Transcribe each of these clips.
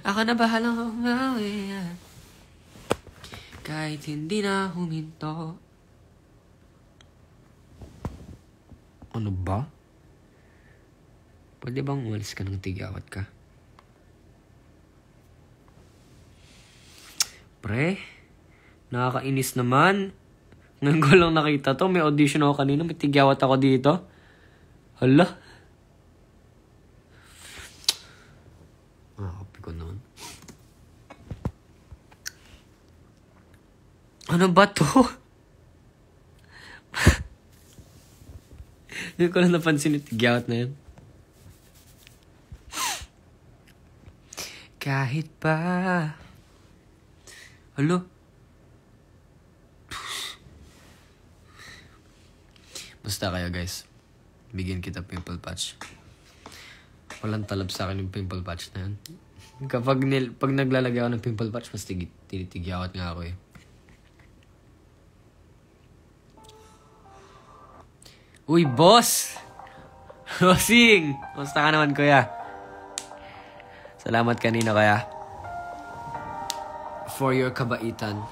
Ako na bahalang humawi. Kahit hindi na huminto. Ano ba? Pwede bang umalis ka ng tigawat ka? Pre, nakakainis naman. Ngayon ko lang nakita to. May audition ako kanina. May tigawat ako dito. Hala. Kapi ko naman. Ano ba to? Hindi ko lang napansin yung tigawat na yun. Kahit pa. Halo? Basta kaya guys, bigyan kita pimple patch. Walang talab sa akin yung pimple patch na yan. Pag naglalagay ako ng pimple patch, mas tinitigyawat nga ako eh. Uy, boss! Bossing! Musta ka naman, kuya? Salamat kanina, kaya. For your kabaitan.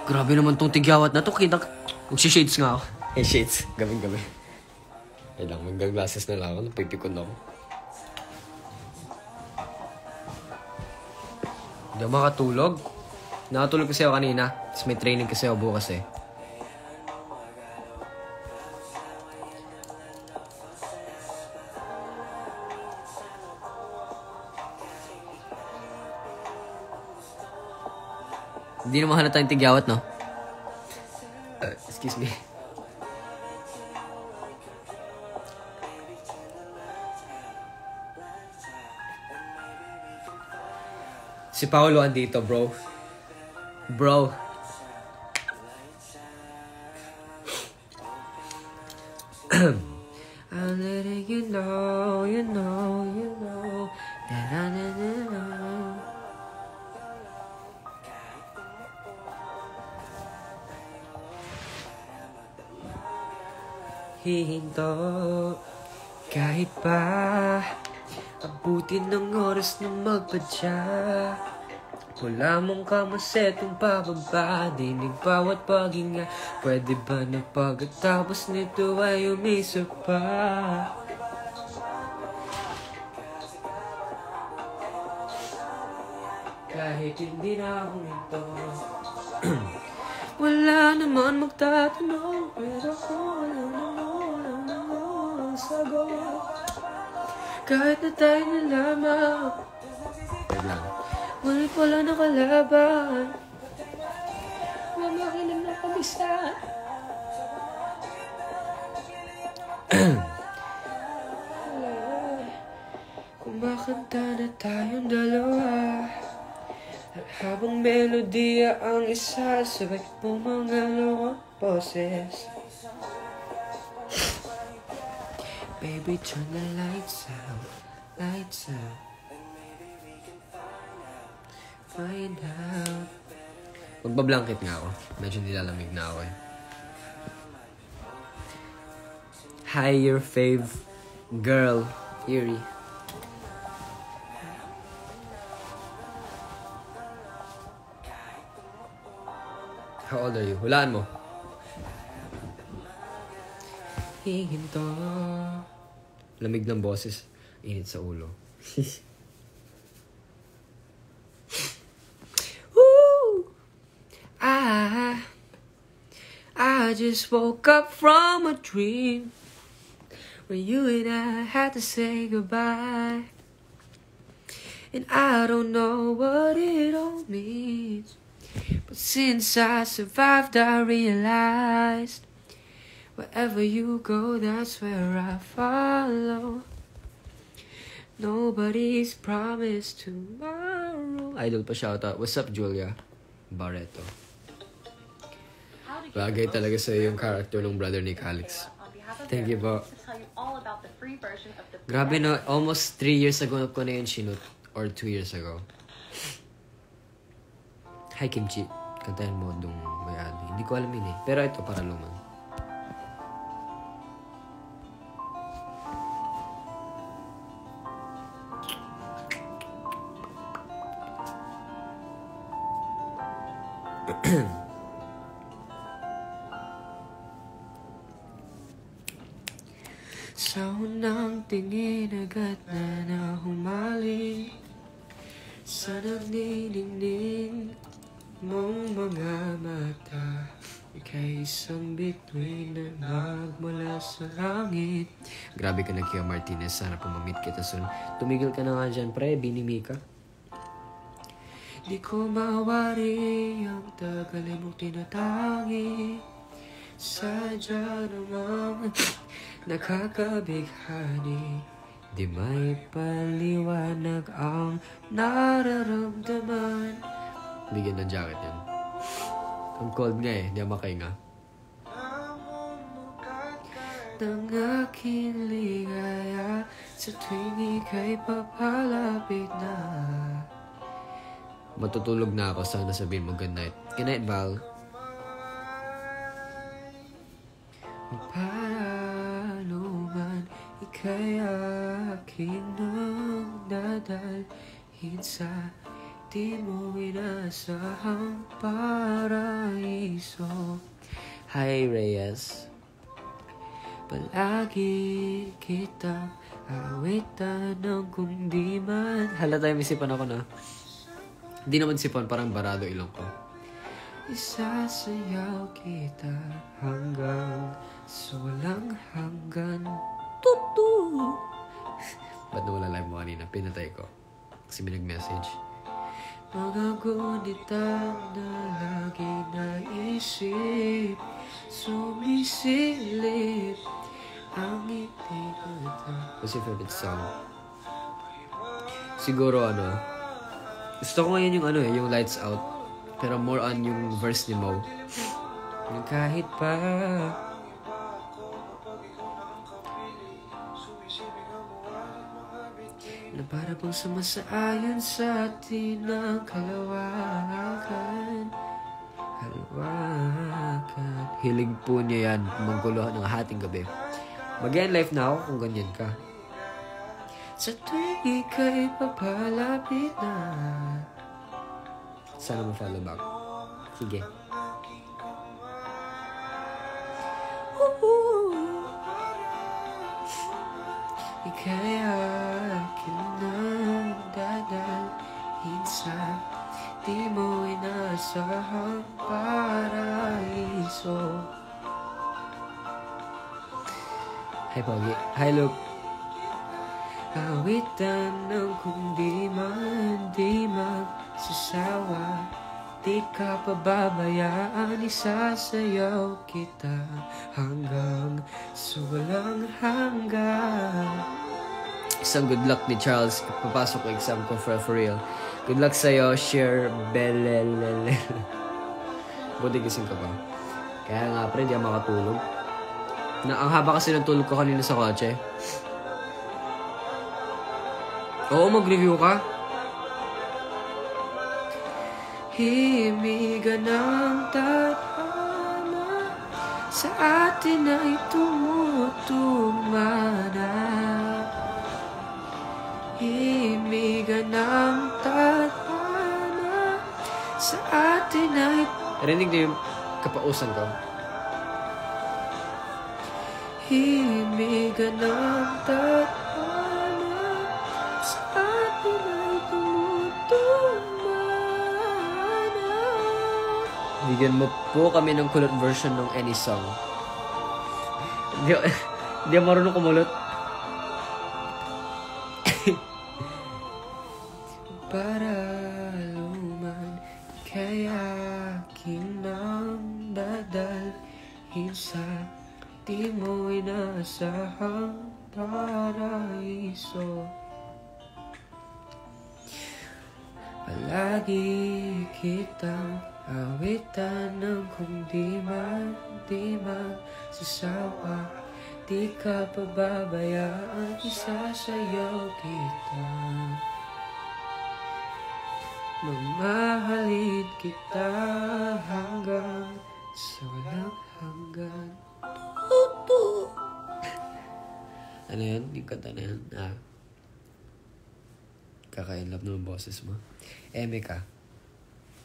Grabe naman tong tigyawat na to. Magsishades nga ako. Hey, shades. Gabi-gabi. Ay lang, mag-glasses na lang ako. Napipikon ako. Hindi ako makatulog. Nakatulog kasi ako kanina. Tapos may training kasi ako bukas eh. Hindi naman halata yung tigyawat, no? Excuse me. Si Paolo andito, bro. Bro. I'm letting you know, you know, you know that I know. Hihinto kahit pa abutin ng oras na magpadya. Wala mong kamasetong pababa, dinig bawat paghinga. Pwede ba na pagkatapos nito ay umisip pa? Kahit hindi na huminto. Wala naman magtatanong, pero wala naman sagot. Kahit na tayo na lamang. Wait lang. Ngunit wala na kalaban. Mamakinig na kabisa. Kumakanta na tayong dalawa. At habang melodiya ang isa, sabay mo mga lawang boses. Baby, turn the lights out, lights out. Find out. Magbablanket nga ako. Medyo nilalamig na ako eh. Hi, your fave girl, Eerie. How old are you? Hulaan mo. Hihinto. Lamig ng boses. Init sa ulo. I just woke up from a dream where you and I had to say goodbye. And I don't know what it all means, but since I survived I realized wherever you go, that's where I follow. Nobody's promised tomorrow. Idol pa shoutout. What's up, Julia Barreto? Bagay talaga sa'yo yung character ng brother ni Calix. Thank you po. Grabe no, almost 3 years ago ko na yun sinut. Or 2 years ago. Hi Kimchi. Kantahin mo dong may ali. Hindi ko alam yun eh. Pero ito para lumang. Sa unang tingin agad na humaling sa nagniningning mong mga mata, ika'y isang bituin na nagmula sa langit. Grabe ka na, Kia Martinez. Sana pumamit kita soon. Tumigil ka na nga dyan, pre. Binimi ka. Di ko mawari ang tagalin mong tinatangi. Sadya namang nakakabighani. Di may paliwanag ang nararamdaman. Bigyan ng jacket yan. Ang cold nga eh. Di ako makahinga. Ng aking ligaya sa tuwing ika'y papalapit na. Matutulog na ako. Sana sabihin mo good night. Good night, Val. Paano man ika'y aking nagdadalhin sa di mo inasahang paraiso. Hi, Reyes. Palagi kitang awitan ng kung di man. Hala tayo, may sipan ako na. Hindi naman sipan, parang barado ilong ko. Isasayaw kita hanggang sa walang hanggan. Tutu! Ba't nawala live mo kanina? Pinatay ko. Kasi may nag-message. Mga gunitang na lagi naisip, sumisilip ang ngiti ko ito. What's your favorite song? Siguro gusto ko ngayon yung yung Lights Out. Pero more on yung verse ni Mo. Yung kahit pa na para bang sumasaayon sa atin ang kalawakan. Hilig po niya yan. Manggulo ng hating gabi. Mag-end life na ako kung ganyan ka. Sa tuwing ika'y papalapit na. Sana ma-follow back. Sige. Ika'y akin nang dadalhin sa di mo inasahang paraiso. Hi, Pogi. Hi, Luke. Awitan ng kung di magsasawa. Di ka pababayaan, isasayaw kita hanggang sa walang hanggan. Isang good luck ni Charles. Papasok ko exam ko for real. Good luck sa'yo, share belelele. Buti gising ka pa. Kaya nga, pre, di ako makatulog. Ang haba kasi ng tulog ko kanina sa kotse. Oo, mag-review ka. Himigan ng tadhana sa atin ay tumutugmana. Himigan ng tadhana sa atin ay... Rinig niyo yung kapausan ko. Himigan ng tadhana sa atin ay tumutugmana. Bigyan mo po kami ng kulot version ng any song. Hindi ako marunong kumulot. Para luman kaya aking nang dadalhin sa di mo inasahang paraiso. Palagi kitang awitan ng kung di man sasawa. Di ka pababayaan, isasayaw kita Mamahalin kita hanggang sa walang hanggan. Tutu. Ano yun? Yung kanta na yun? Kakainlap ng boses mo. Eme ka.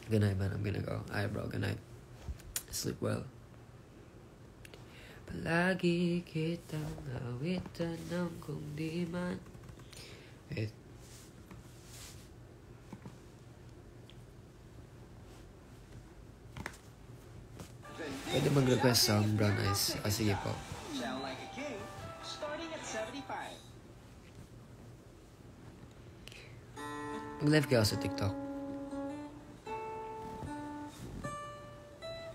Good night, man. I'm gonna go. Ay, bro. Good night. Sleep well. Palagi kitang awitan ng kung di man. Wait. Pwede mag-request sa Brown Eyes. Sige po. Sound like a king, starting at 75. Mag-live kayo sa TikTok.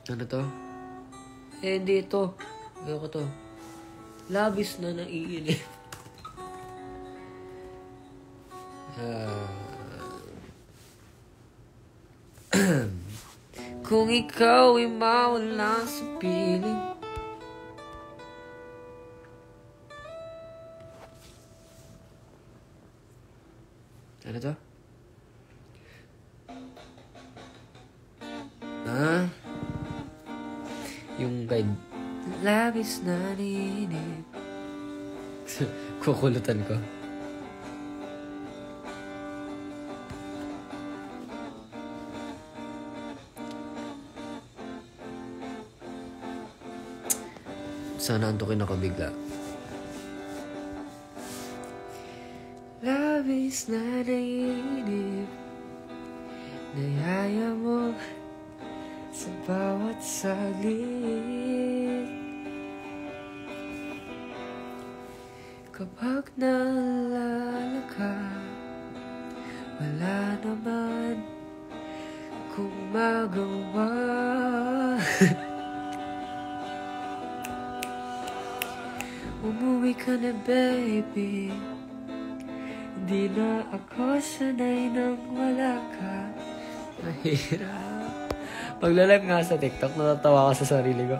Ano to? Hindi ito. Ayoko to. Labis na naiinip. Kung ikaw ay mawala sa piling. Ano to? Yung guide. Labis na ninip. Kukulutan ko. Sana antukin ako bigla. Labis na nainip, nayaya mo sa bawat saglit. Kapag naalala ka, wala naman kung magawa. Umuwi ka na, baby. Di na ako sanay nang wala ka. Mahirap. Pagla-live nga sa TikTok, natatawa ka sa sarili ko.